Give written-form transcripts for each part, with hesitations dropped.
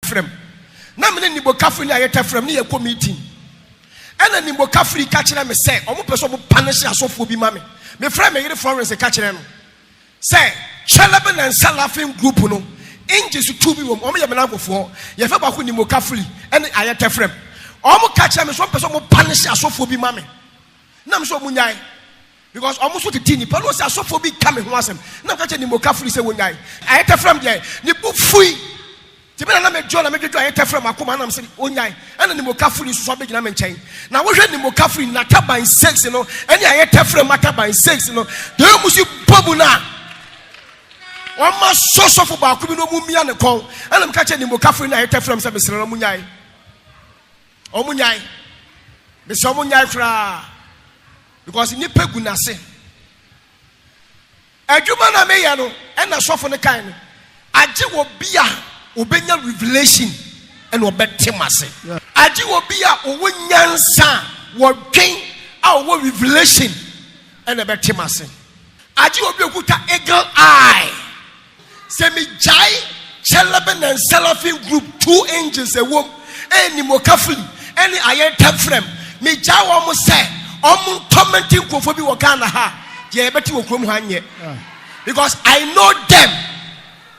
frem na me ni Nimokafri ni ayeta frem ni yekɔ meeting ena Nimokafri ka kyerɛ me sɛ ɔmo pɛ sɛ ɔmo punish asɔfo bi ma me frɛ me yere Florence ka kyerɛ no sɛ Cheleben and Salafin group no angels to be ɔmo yɛ menafofo yɛfɛ ba ko Nimokafri ena ayeta frem ɔmo ka kyerɛ me so pɛ sɛ ɔmo punish asɔfo bi ma me na me so ɔmo nyae because almost what the teeny palo say so for big coming once him na ka che Nimokafri say wonyai ayeta frem dey ni bu fui ti be na me jo na me dwo ayeta frem akoma na me say wonyai ana Nimokafri so be gina me nchen na wo hwe Nimokafri na taban 6 no ani ayeta frem taban 6 no de musi bobu na o ma so for ba ko bi no mu mia ne kon ana me ka che Nimokafri na ayeta frem say be sere no munyai o munyai be so munyai fra because ni pegu na se adwuma na me ya no e na sofo ne kan no age wo bia obenya revelation and obetema ase age wo bia owo nyansa wo dwen a wo revelation and obetema ase age wo bia kuta eagle eye se mi jai Cheleben and Salafin group 2 angels e wom e Nimokafri eni ayeta frem mi jai wo mo se commenting kofobi wakana ha je beti wokrom ha nye because I know them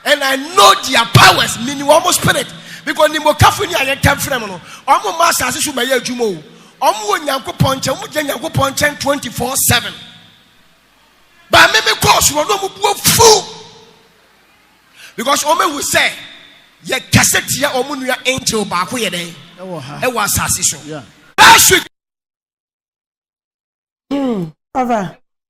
and I know their powers meaning almost spirit because Nimokafri ni ayeta frem no omo master asisu maye adwuma o omo wo Nyankopon nche omo je Nyankopon nche 24/7 ba me course no mo buo fu because omo who say ye cassette ya omo nua angel ba ko ye den e wa asase so last week Over.